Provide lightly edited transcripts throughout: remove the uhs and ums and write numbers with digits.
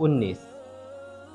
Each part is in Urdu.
19,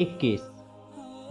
21,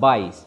22,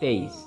23,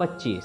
25,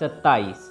27,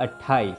28,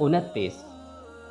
29,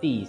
30,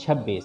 26,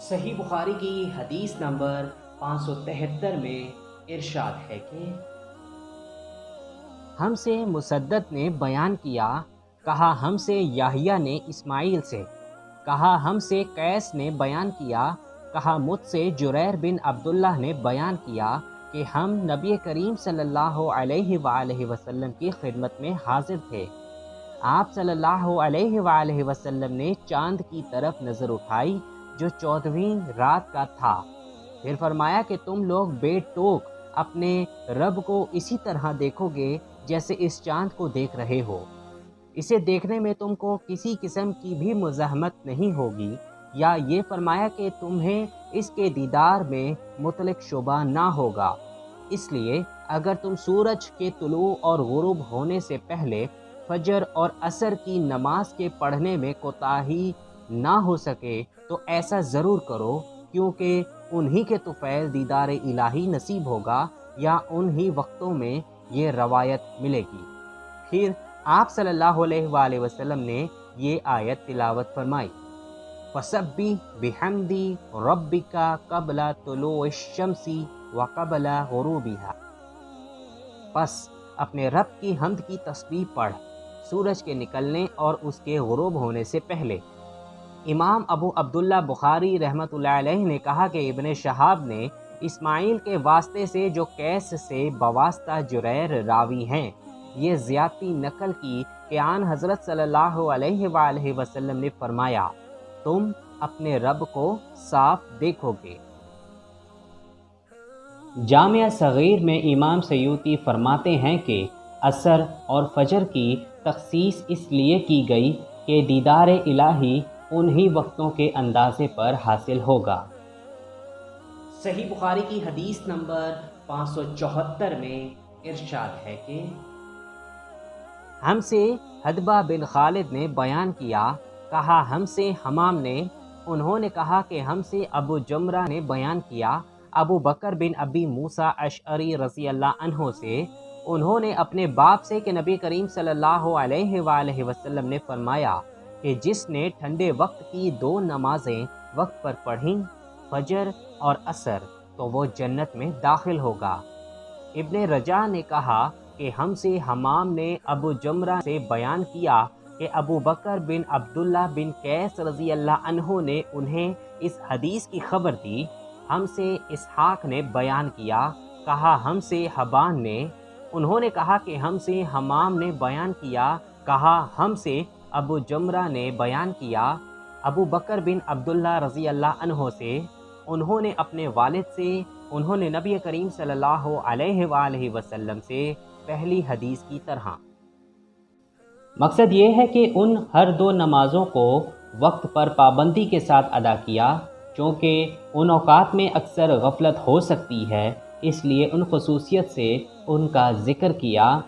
صحیح بخاری کی حدیث نمبر 573 میں ارشاد ہے کہ ہم سے مسدد نے بیان کیا، کہا ہم سے یحییٰ نے اسماعیل سے، کہا ہم سے قیس نے بیان کیا، کہا مجھ سے جریر بن عبداللہ نے بیان کیا کہ ہم نبی کریم صلی اللہ علیہ وآلہ وسلم کی خدمت میں حاضر تھے۔ آپ صلی اللہ علیہ وآلہ وسلم نے چاند کی طرف نظر اٹھائی جو 14ویں رات کا تھا، پھر فرمایا کہ تم لوگ بے ٹوک اپنے رب کو اسی طرح دیکھو گے جیسے اس چاند کو دیکھ رہے ہو۔ اسے دیکھنے میں تم کو کسی قسم کی بھی مزاحمت نہیں ہوگی، یا یہ فرمایا کہ تمہیں اس کے دیدار میں مطلق شبہ نہ ہوگا۔ اس لیے اگر تم سورج کے طلوع اور غروب ہونے سے پہلے فجر اور عصر کی نماز کے پڑھنے میں کوتاہی نہ ہو سکے تو ایسا ضرور کرو، کیونکہ انہی کے طفیل دیدار الہی نصیب ہوگا یا انہی وقتوں میں یہ روایت ملے گی۔ پھر آپ صلی اللہ علیہ وآلہ وسلم نے یہ آیت تلاوت فرمائی، فَسَبِّحْ بِحَمْدِ رَبِّكَ قَبْلَ طُلُوعِ الشَّمْسِ وَقَبْلَ غُرُوبِهَا، پس اپنے رب کی حمد کی تسبیح پڑھ سورج کے نکلنے اور اس کے غروب ہونے سے پہلے۔ امام ابو عبداللہ بخاری رحمۃ اللہ علیہ نے کہا کہ ابن شہاب نے اسماعیل کے واسطے سے جو قیس سے بواسطہ جریر راوی ہیں، یہ زیادتی نقل کی کہ آن حضرت صلی اللہ علیہ وآلہ وسلم نے فرمایا، تم اپنے رب کو صاف دیکھو گے۔ جامعہ صغیر میں امام سیوطی فرماتے ہیں کہ عصر اور فجر کی تخصیص اس لیے کی گئی کہ دیدار الہی انہی وقتوں کے اندازے پر حاصل ہوگا۔ صحیح بخاری کی حدیث نمبر 574 میں ارشاد ہے کہ ہم سے حدبہ بن خالد نے بیان کیا، کہا ہم سے حمام نے، انہوں نے کہا کہ ہم سے ابو جمرہ نے بیان کیا ابو بکر بن ابی موسیٰ اشعری رضی اللہ عنہ سے، انہوں نے اپنے باپ سے کہ نبی کریم صلی اللہ علیہ وآلہ وسلم نے فرمایا کہ جس نے ٹھنڈے وقت کی 2 نمازیں وقت پر پڑھیں، فجر اور عصر، تو وہ جنت میں داخل ہوگا۔ ابن رجا نے کہا کہ ہم سے حمام نے ابو جمرہ سے بیان کیا کہ ابو بکر بن عبداللہ بن قیس رضی اللہ عنہ نے انہیں اس حدیث کی خبر دی۔ ہم سے اسحاق نے بیان کیا، کہا ہم سے حبان نے، انہوں نے کہا کہ ہم سے حمام نے بیان کیا، کہا ہم سے ابو جمرہ نے بیان کیا ابو بکر بن عبداللہ رضی اللہ عنہ سے، انہوں نے اپنے والد سے، انہوں نے نبی کریم صلی اللہ علیہ وآلہ وسلم سے پہلی حدیث کی طرح۔ مقصد یہ ہے کہ ان ہر 2 نمازوں کو وقت پر پابندی کے ساتھ ادا کیا، چونکہ ان اوقات میں اکثر غفلت ہو سکتی ہے، اس لیے ان خصوصیت سے ان کا ذکر کیا۔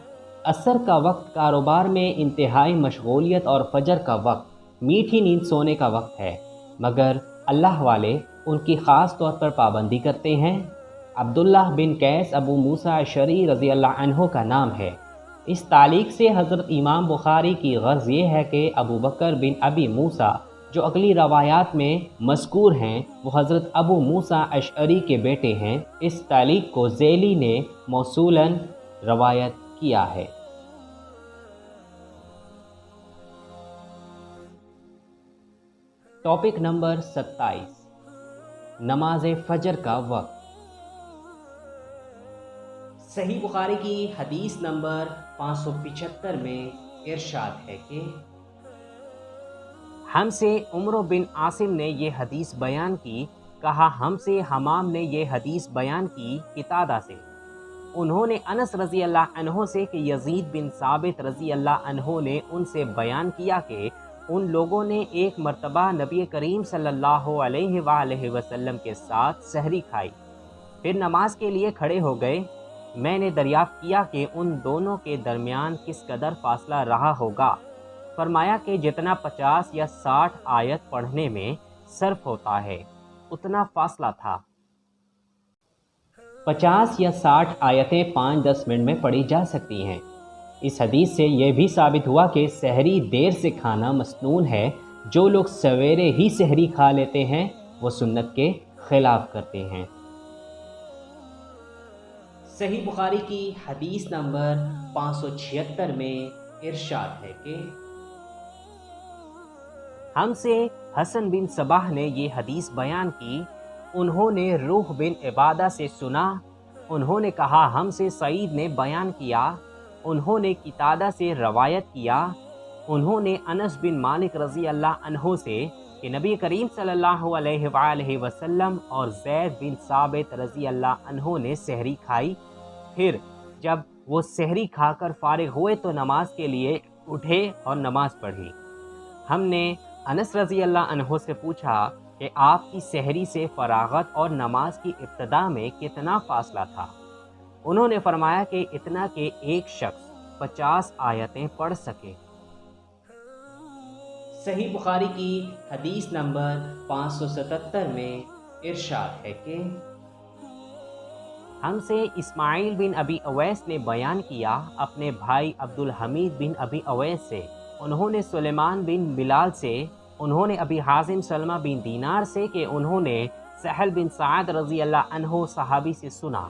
عصر کا وقت کاروبار میں انتہائی مشغولیت اور فجر کا وقت میٹھی نیند سونے کا وقت ہے، مگر اللہ والے ان کی خاص طور پر پابندی کرتے ہیں۔ عبداللہ بن قیس ابو موسیٰ اشعری رضی اللہ عنہ کا نام ہے۔ اس تعلیق سے حضرت امام بخاری کی غرض یہ ہے کہ ابو بکر بن ابی موسیٰ جو اگلی روایات میں مذکور ہیں وہ حضرت ابو موسیٰ اشعری کے بیٹے ہیں۔ اس تعلیق کو ذیلی نے موصولاً روایت کیا ہے۔ ٹاپک نمبر 27، نماز فجر کا وقت۔ صحیح بخاری کی حدیث نمبر 575 میں ارشاد ہے کہ ہم سے عمر بن عاصم نے یہ حدیث بیان کی، کہا ہم سے حمام نے یہ حدیث بیان کی قتادہ سے، انہوں نے انس رضی اللہ عنہ سے کہ یزید بن ثابت رضی اللہ عنہ نے ان سے بیان کیا کہ ان لوگوں نے ایک مرتبہ نبی کریم صلی اللہ علیہ وآلہ وسلم کے ساتھ سحری کھائی، پھر نماز کے لیے کھڑے ہو گئے۔ میں نے دریافت کیا کہ ان دونوں کے درمیان کس قدر فاصلہ رہا ہوگا، فرمایا کہ جتنا 50 یا 60 آیت پڑھنے میں صرف ہوتا ہے اتنا فاصلہ تھا۔ 50 یا 60 آیتیں 5-10 منٹ میں پڑھی جا سکتی ہیں۔ اس حدیث سے یہ بھی ثابت ہوا کہ سحری دیر سے کھانا مسنون ہے۔ جو لوگ سویرے ہی سحری کھا لیتے ہیں وہ سنت کے خلاف کرتے ہیں۔ صحیح بخاری کی حدیث نمبر 576 میں ارشاد ہے کہ ہم سے حسن بن صباح نے یہ حدیث بیان کی، انہوں نے روح بن عبادہ سے سنا، انہوں نے کہا ہم سے سعید نے بیان کیا، انہوں نے قتادہ سے روایت کیا، انہوں نے انس بن مالک رضی اللہ عنہ سے کہ نبی کریم صلی اللہ علیہ وآلہ وسلم اور زید بن ثابت رضی اللہ عنہ نے سحری کھائی، پھر جب وہ سحری کھا کر فارغ ہوئے تو نماز کے لیے اٹھے اور نماز پڑھی۔ ہم نے انس رضی اللہ عنہ سے پوچھا کہ آپ کی سحری سے فراغت اور نماز کی ابتدا میں کتنا فاصلہ تھا؟ انہوں نے فرمایا کہ اتنا کہ ایک شخص 50 آیتیں پڑھ سکے۔ صحیح بخاری کی حدیث نمبر 577 میں ارشاد ہے کہ ہم سے اسماعیل بن ابی اویس نے بیان کیا اپنے بھائی عبد الحمید بن ابی اویس سے، انہوں نے سلیمان بن بلال سے، انہوں نے ابی حازم سلمہ بن دینار سے کہ انہوں نے سہل بن سعد رضی اللہ عنہ صحابی سے سنا،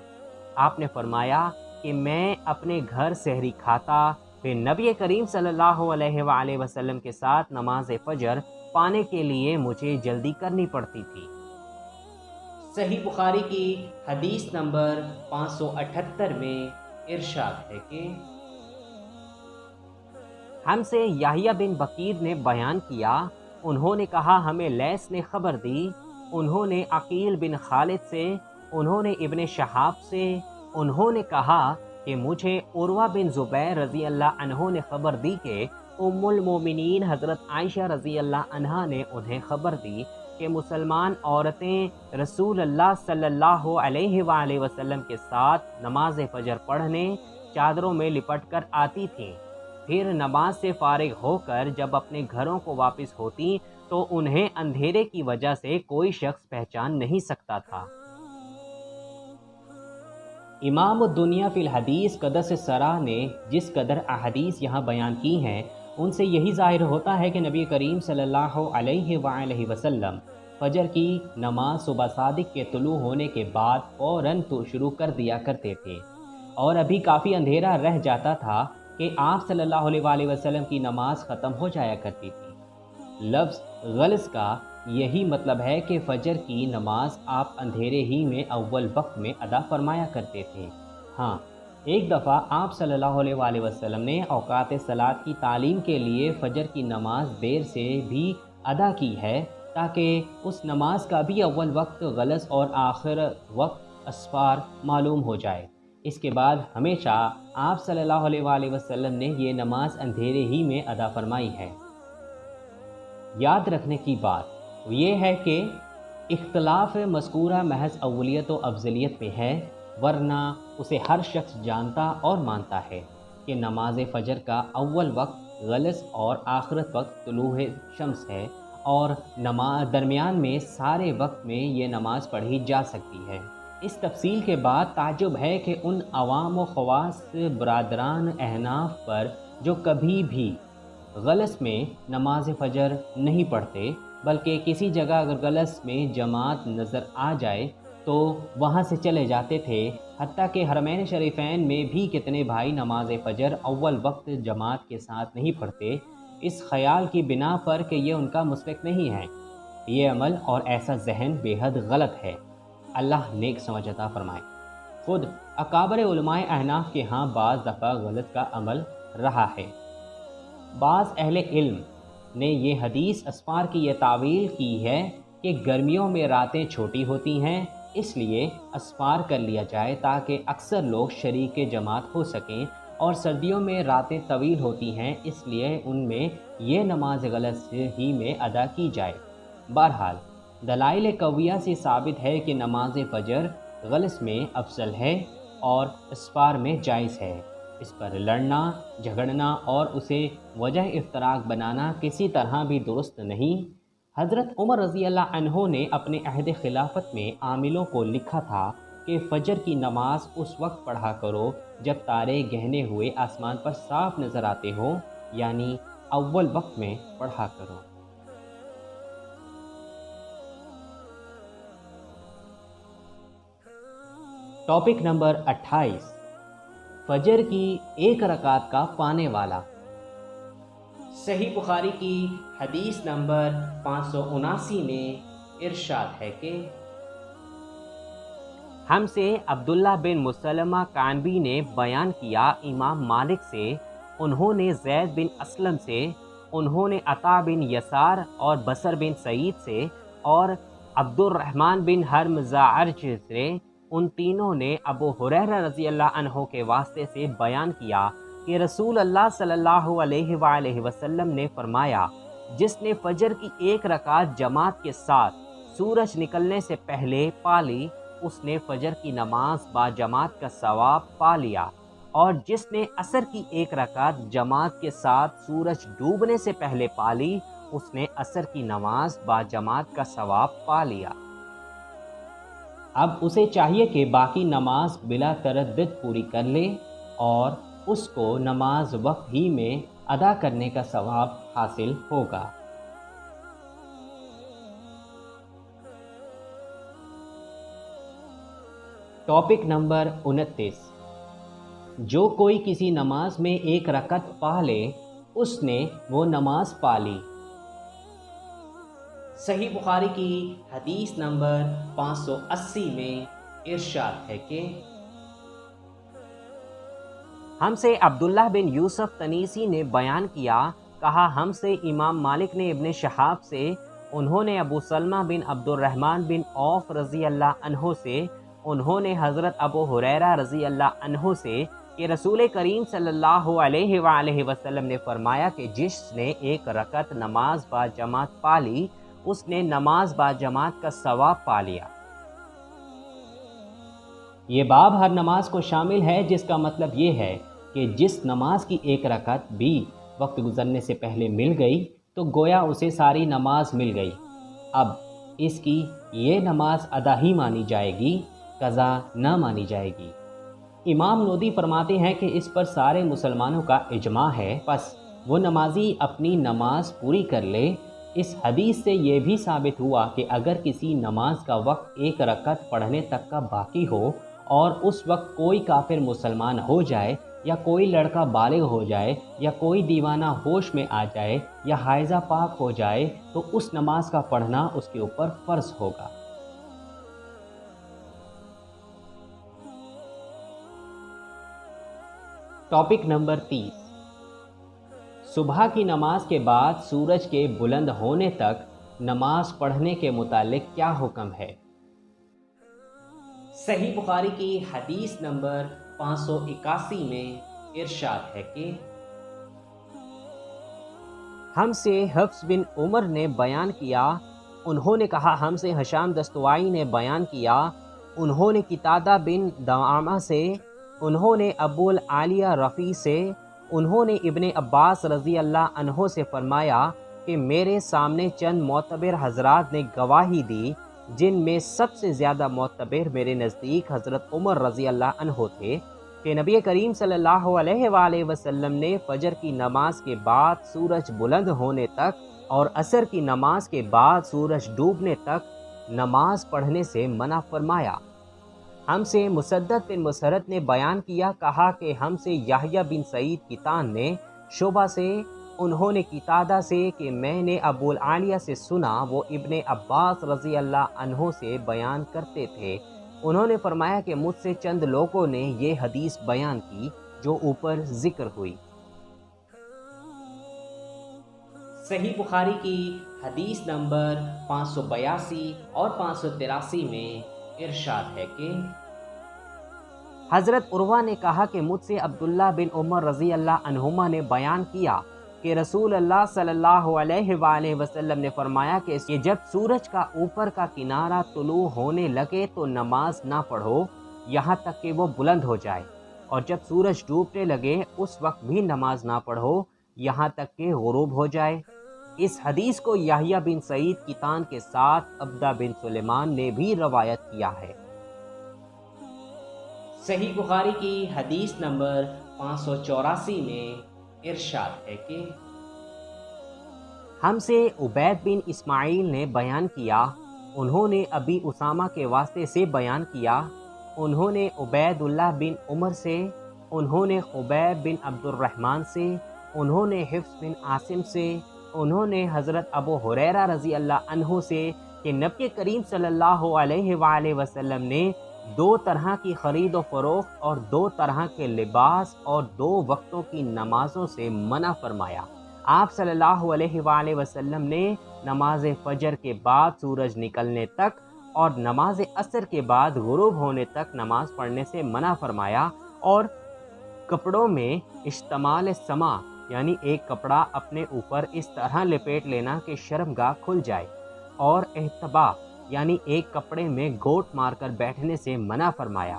آپ نے فرمایا کہ میں اپنے گھر سحری کھاتا، پھر نبی کریم صلی اللہ علیہ وآلہ وسلم کے ساتھ نماز فجر پانے کے لیے مجھے جلدی کرنی پڑتی تھی۔ صحیح بخاری کی حدیث نمبر 578 میں ارشاد ہے کہ ہم سے یحییٰ بن بکیر نے بیان کیا، انہوں نے کہا ہمیں لیث نے خبر دی، انہوں نے عقیل بن خالد سے، انہوں نے ابن شہاب سے، انہوں نے کہا کہ مجھے عروہ بن زبیر رضی اللہ عنہ نے خبر دی کہ ام المومنین حضرت عائشہ رضی اللہ عنہا نے انہیں خبر دی کہ مسلمان عورتیں رسول اللہ صلی اللہ علیہ وآلہ وسلم کے ساتھ نماز فجر پڑھنے چادروں میں لپٹ کر آتی تھیں، پھر نماز سے فارغ ہو کر جب اپنے گھروں کو واپس ہوتی تو انہیں اندھیرے کی وجہ سے کوئی شخص پہچان نہیں سکتا تھا۔ امام الدنیا فی الحدیث قدس سرا نے جس قدر احادیث یہاں بیان کی ہیں ان سے یہی ظاہر ہوتا ہے کہ نبی کریم صلی اللہ علیہ وآلہ وسلم فجر کی نماز صبح صادق کے طلوع ہونے کے بعد فوراً تو شروع کر دیا کرتے تھے، اور ابھی کافی اندھیرا رہ جاتا تھا کہ آپ صلی اللہ علیہ وآلہ وسلم کی نماز ختم ہو جایا کرتی تھی۔ لفظ غلس کا یہی مطلب ہے کہ فجر کی نماز آپ اندھیرے ہی میں اول وقت میں ادا فرمایا کرتے تھے۔ ہاں، ایک دفعہ آپ صلی اللہ علیہ وآلہ وسلم نے اوقات صلاۃ کی تعلیم کے لیے فجر کی نماز دیر سے بھی ادا کی ہے تاکہ اس نماز کا بھی اول وقت غلس اور آخر وقت اسفار معلوم ہو جائے۔ اس کے بعد ہمیشہ آپ صلی اللہ علیہ وآلہ وسلم نے یہ نماز اندھیرے ہی میں ادا فرمائی ہے۔ یاد رکھنے کی بات یہ ہے کہ اختلاف مذکورہ محض اولیت و افضلیت میں ہے، ورنہ اسے ہر شخص جانتا اور مانتا ہے کہ نماز فجر کا اول وقت غلس اور آخرت وقت طلوع شمس ہے، اور درمیان میں سارے وقت میں یہ نماز پڑھی جا سکتی ہے۔ اس تفصیل کے بعد تعجب ہے کہ ان عوام و خواص برادران احناف پر جو کبھی بھی غلس میں نماز فجر نہیں پڑھتے، بلکہ کسی جگہ اگر غلس میں جماعت نظر آ جائے تو وہاں سے چلے جاتے تھے، حتیٰ کہ حرمین شریفین میں بھی کتنے بھائی نماز فجر اول وقت جماعت کے ساتھ نہیں پڑھتے، اس خیال کی بنا پر کہ یہ ان کا مسلک نہیں ہے۔ یہ عمل اور ایسا ذہن بے حد غلط ہے۔ اللہ نیک سمجھ عطا فرمائے۔ خود اکابر علماء احناف کے ہاں بعض دفعہ غلط کا عمل رہا ہے۔ بعض اہل علم نے یہ حدیث اسفار کی یہ تعویل کی ہے کہ گرمیوں میں راتیں چھوٹی ہوتی ہیں، اس لیے اسفار کر لیا جائے تاکہ اکثر لوگ شریک جماعت ہو سکیں، اور سردیوں میں راتیں طویل ہوتی ہیں اس لیے ان میں یہ نماز غلط ہی میں ادا کی جائے۔ بہرحال دلائل قویہ سے ثابت ہے کہ نماز فجر غلس میں افضل ہے اور اسفار میں جائز ہے۔ اس پر لڑنا، جھگڑنا اور اسے وجہ افتراق بنانا کسی طرح بھی درست نہیں۔ حضرت عمر رضی اللہ عنہ نے اپنے عہد خلافت میں عاملوں کو لکھا تھا کہ فجر کی نماز اس وقت پڑھا کرو جب تارے گہنے ہوئے آسمان پر صاف نظر آتے ہوں، یعنی اول وقت میں پڑھا کرو۔ ٹاپک نمبر 28، فجر کی ایک رکعت کا پانے والا۔ صحیح بخاری کی حدیث نمبر 579 میں ارشاد ہے کہ ہم سے عبداللہ بن مسلمہ کعنبی نے بیان کیا امام مالک سے، انہوں نے زید بن اسلم سے، انہوں نے عطا بن یسار اور بصر بن سعید سے اور عبد الرحمن بن ہرمزاعرج سے، ان تینوں نے ابو ہریرہ رضی اللہ عنہ کے واسطے سے بیان کیا کہ رسول اللہ صلی اللہ علیہ وآلہ وسلم نے فرمایا، جس نے فجر کی ایک رکعت جماعت کے ساتھ سورج نکلنے سے پہلے پا لی، اس نے فجر کی نماز با جماعت کا ثواب پا لیا، اور جس نے عصر کی ایک رکعت جماعت کے ساتھ سورج ڈوبنے سے پہلے پا لی، اس نے عصر کی نماز با جماعت کا ثواب پا لیا۔ اب اسے چاہیے کہ باقی نماز بلا تردد پوری کر لے اور اس کو نماز وقت ہی میں ادا کرنے کا ثواب حاصل ہوگا۔ ٹاپک نمبر 29، جو کوئی کسی نماز میں ایک رکعت پا لے، اس نے وہ نماز پا لی۔ صحیح بخاری کی حدیث نمبر 580 میں ارشاد ہے کہ ہم سے عبداللہ بن یوسف تنیسی نے بیان کیا، کہا ہم سے امام مالک نے ابن شہاب سے، انہوں نے ابو سلمہ بن عبد الرحمن بن عوف رضی اللہ عنہ سے، انہوں نے حضرت ابو ہریرہ رضی اللہ عنہ سے کہ رسول کریم صلی اللہ علیہ وآلہ وسلم نے فرمایا کہ جس نے ایک رکعت نماز با جماعت پا لی، اس نے نماز با جماعت کا ثواب پا لیا۔ یہ باب ہر نماز کو شامل ہے، جس کا مطلب یہ ہے کہ جس نماز کی ایک رکعت بھی وقت گزرنے سے پہلے مل گئی تو گویا اسے ساری نماز مل گئی، اب اس کی یہ نماز ادا ہی مانی جائے گی، قضا نہ مانی جائے گی۔ امام نودی فرماتے ہیں کہ اس پر سارے مسلمانوں کا اجماع ہے، پس وہ نمازی اپنی نماز پوری کر لے۔ اس حدیث سے یہ بھی ثابت ہوا کہ اگر کسی نماز کا وقت ایک رکعت پڑھنے تک کا باقی ہو اور اس وقت کوئی کافر مسلمان ہو جائے یا کوئی لڑکا بالغ ہو جائے یا کوئی دیوانہ ہوش میں آ جائے یا حائضہ پاک ہو جائے تو اس نماز کا پڑھنا اس کے اوپر فرض ہوگا۔ ٹاپک نمبر 30، صبح کی نماز کے بعد سورج کے بلند ہونے تک نماز پڑھنے کے متعلق کیا حکم ہے؟ صحیح بخاری کی حدیث نمبر 581 میں ارشاد ہے کہ ہم سے حفص بن عمر نے بیان کیا، انہوں نے کہا ہم سے ہشام دستوائی نے بیان کیا، انہوں نے قتادہ بن دعامہ سے، انہوں نے ابو العالیہ رفیع سے، انہوں نے ابن عباس رضی اللہ عنہ سے فرمایا کہ میرے سامنے چند معتبر حضرات نے گواہی دی، جن میں سب سے زیادہ معتبر میرے نزدیک حضرت عمر رضی اللہ عنہ تھے، کہ نبی کریم صلی اللہ علیہ وآلہ وسلم نے فجر کی نماز کے بعد سورج بلند ہونے تک اور عصر کی نماز کے بعد سورج ڈوبنے تک نماز پڑھنے سے منع فرمایا۔ ہم سے مسدد بن مسرد نے بیان کیا، کہا کہ ہم سے یحییٰ بن سعید کتان نے، شعبہ سے، انہوں نے قتادہ سے کہ میں نے ابو العالیہ سے سنا، وہ ابن عباس رضی اللہ عنہ سے بیان کرتے تھے، انہوں نے فرمایا کہ مجھ سے چند لوگوں نے یہ حدیث بیان کی جو اوپر ذکر ہوئی۔ صحیح بخاری کی حدیث نمبر 582 اور 583 میں ارشاد ہے کہ حضرت عروہ نے کہا کہ مجھ سے عبداللہ بن عمر رضی اللہ عنہما نے بیان کیا کہ رسول اللہ صلی اللہ علیہ وآلہ وسلم نے فرمایا کہ جب سورج کا اوپر کا کنارہ طلوع ہونے لگے تو نماز نہ پڑھو یہاں تک کہ وہ بلند ہو جائے، اور جب سورج ڈوبنے لگے اس وقت بھی نماز نہ پڑھو یہاں تک کہ غروب ہو جائے۔ اس حدیث کو یحییٰ بن سعید کتان کے ساتھ عبدہ بن سلیمان نے بھی روایت کیا ہے۔ صحیح بخاری کی حدیث نمبر 584 میں ارشاد ہے کہ ہم سے عبید بن اسماعیل نے بیان کیا، انہوں نے ابی اسامہ کے واسطے سے بیان کیا، انہوں نے عبید اللہ بن عمر سے، انہوں نے خبیب بن عبد الرحمن سے، انہوں نے حفص بن عاصم سے، انہوں نے حضرت ابو ہریرہ رضی اللہ عنہ سے کہ نبی کریم صلی اللہ علیہ وآلہ وسلم نے 2 طرح کی خرید و فروخت اور 2 طرح کے لباس اور 2 وقتوں کی نمازوں سے منع فرمایا۔ آپ صلی اللہ علیہ وآلہ وسلم نے نماز فجر کے بعد سورج نکلنے تک اور نماز عصر کے بعد غروب ہونے تک نماز پڑھنے سے منع فرمایا، اور کپڑوں میں اشتمال سما یعنی ایک کپڑا اپنے اوپر اس طرح لپیٹ لینا کہ شرمگاہ کھل جائے، اور احتبا یعنی ایک کپڑے میں گوٹ مار کر بیٹھنے سے منع فرمایا،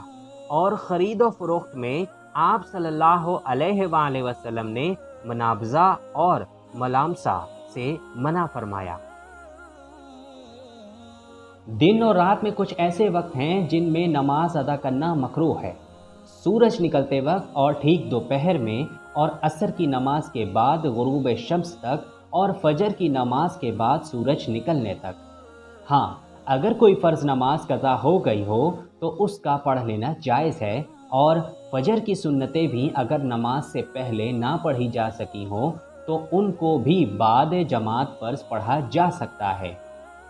اور خرید و فروخت میں آپ صلی اللہ علیہ وآلہ وسلم نے منابضہ اور ملامسہ سے منع فرمایا۔ دن اور رات میں کچھ ایسے وقت ہیں جن میں نماز ادا کرنا مکروہ ہے: سورج نکلتے وقت اور ٹھیک دوپہر میں، اور عصر کی نماز کے بعد غروب شمس تک، اور فجر کی نماز کے بعد سورج نکلنے تک۔ ہاں، اگر کوئی فرض نماز قضا ہو گئی ہو تو اس کا پڑھ لینا جائز ہے، اور فجر کی سنتیں بھی اگر نماز سے پہلے نہ پڑھی جا سکی ہوں تو ان کو بھی بعد جماعت فرض پڑھا جا سکتا ہے۔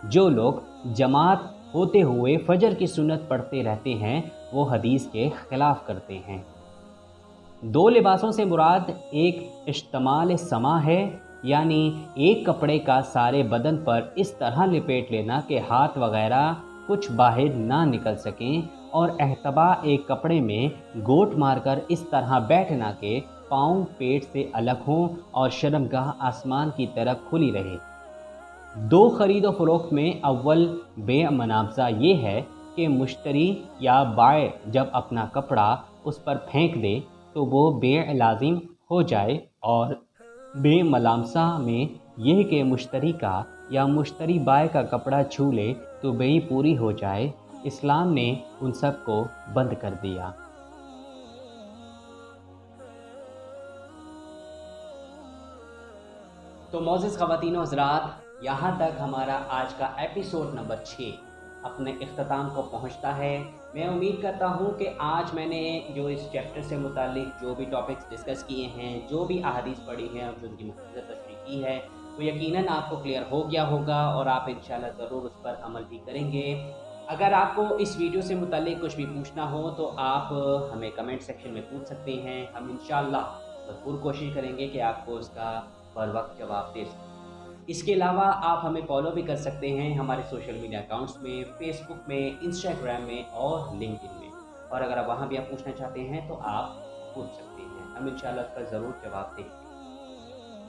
جو لوگ جماعت ہوتے ہوئے فجر کی سنت پڑھتے رہتے ہیں وہ حدیث کے خلاف کرتے ہیں۔ 2 لباسوں سے مراد ایک اشتمال سما ہے، یعنی ایک کپڑے کا سارے بدن پر اس طرح لپیٹ لینا کہ ہاتھ وغیرہ کچھ باہر نہ نکل سکیں، اور احتبا ایک کپڑے میں گوٹ مار کر اس طرح بیٹھنا کہ پاؤں پیٹ سے الگ ہوں اور شرمگاہ آسمان کی طرف کھلی رہے۔ 2 خرید و فروخت میں اول بیع منابضہ یہ ہے کہ مشتری یا بائع جب اپنا کپڑا اس پر پھینک دے تو وہ بیع لازم ہو جائے، اور بیع ملامسہ میں یہ کہ مشتری کا یا مشتری بائع کا کپڑا چھو لے تو بیع پوری ہو جائے۔ اسلام نے ان سب کو بند کر دیا۔ تو معزز خواتین و حضرات، یہاں تک ہمارا آج کا ایپیسوڈ نمبر 6 اپنے اختتام کو پہنچتا ہے۔ میں امید کرتا ہوں کہ آج میں نے جو اس چیپٹر سے متعلق جو بھی ٹاپکس ڈسکس کیے ہیں، جو بھی احادیث پڑھی ہیں اور جو ان کی مختصر تشریح کی ہے، وہ یقیناً آپ کو کلیئر ہو گیا ہوگا، اور آپ انشاءاللہ ضرور اس پر عمل بھی کریں گے۔ اگر آپ کو اس ویڈیو سے متعلق کچھ بھی پوچھنا ہو تو آپ ہمیں کمنٹ سیکشن میں پوچھ سکتے ہیں۔ ہم انشاءاللہ بھرپور کوشش کریں گے کہ آپ کو اس کا بر وقت جواب دے سکیں۔ اس کے علاوہ آپ ہمیں فالو بھی کر سکتے ہیں ہمارے سوشل میڈیا اکاؤنٹس میں، فیس بک میں، انسٹاگرام میں اور لنکڈ ان میں، اور اگر آپ وہاں بھی آپ پوچھنا چاہتے ہیں تو آپ پوچھ سکتے ہیں، ہم انشاءاللہ اس کا ضرور جواب دیں گے۔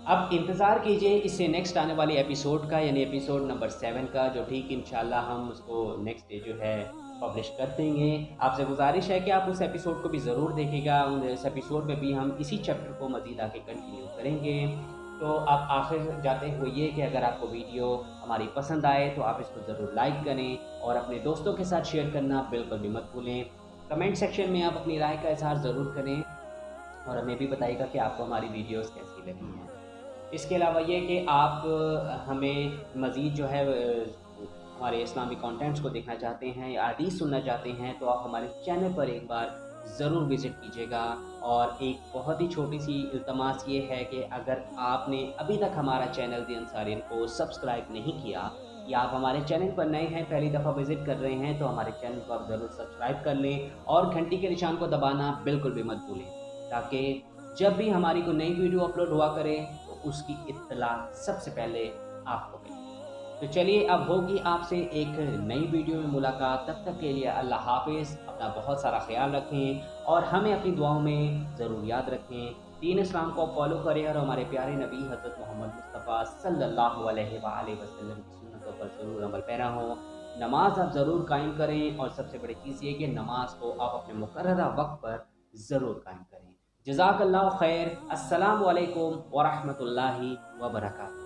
اب انتظار کیجئے اس سے نیکسٹ آنے والے ایپیسوڈ کا، یعنی ایپیسوڈ نمبر 7 کا، جو ٹھیک انشاءاللہ ہم اس کو نیکسٹ ڈے جو ہے پبلش کر دیں گے۔ آپ سے گزارش ہے کہ آپ اس ایپیسوڈ کو بھی ضرور دیکھیں گا۔ اس ایپیسوڈ میں بھی ہم اسی چیپٹر کو مزید آگے کنٹینیو کریں گے۔ تو اب آخر جاتے ہوئے یہ کہ اگر آپ کو ویڈیو ہماری پسند آئے تو آپ اس کو ضرور لائک کریں، اور اپنے دوستوں کے ساتھ شیئر کرنا بالکل بھی مت بھولیں۔ کمنٹ سیکشن میں آپ اپنی رائے کا اظہار ضرور کریں، اور ہمیں بھی بتائیے گا کہ آپ کو ہماری ویڈیوز کیسی لگی ہیں۔ اس کے علاوہ یہ کہ آپ ہمیں مزید جو ہے ہمارے اسلامی کانٹینٹس کو دیکھنا چاہتے ہیں یا حدیث سننا چاہتے ہیں تو آپ ہمارے چینل پر ایک بار ضرور وزٹ کیجیے گا۔ اور ایک بہت ہی چھوٹی سی التماس یہ ہے کہ اگر آپ نے ابھی تک ہمارا چینل دی انصارین کو سبسکرائب نہیں کیا، یا آپ ہمارے چینل پر نئے ہیں، پہلی دفعہ وزٹ کر رہے ہیں، تو ہمارے چینل کو آپ ضرور سبسکرائب کر لیں، اور گھنٹی کے نشان کو دبانا بالکل بھی مت بھولیں، تاکہ جب بھی ہماری کوئی نئی ویڈیو اپلوڈ ہوا کرے تو اس کی اطلاع سب سے پہلے آپ کو ملے۔ تو چلیے اب ہوگی آپ سے ایک نئی ویڈیو میں ملاقات، تب تک کے لیے اللہ حافظ، اپنا بہت سارا خیال رکھیں اور ہمیں اپنی دعاؤں میں ضرور یاد رکھیں۔ دین اسلام کو فالو کریں اور ہمارے پیارے نبی حضرت محمد مصطفیٰ صلی اللہ علیہ وآلہ وسلم کی سنتوں پر ضرور عمل پیرا ہوں۔ نماز آپ ضرور قائم کریں، اور سب سے بڑی چیز یہ کہ نماز کو آپ اپنے مقررہ وقت پر ضرور قائم کریں۔ جزاک اللہ خیر۔ السلام علیکم ورحمۃ اللہ وبرکاتہ۔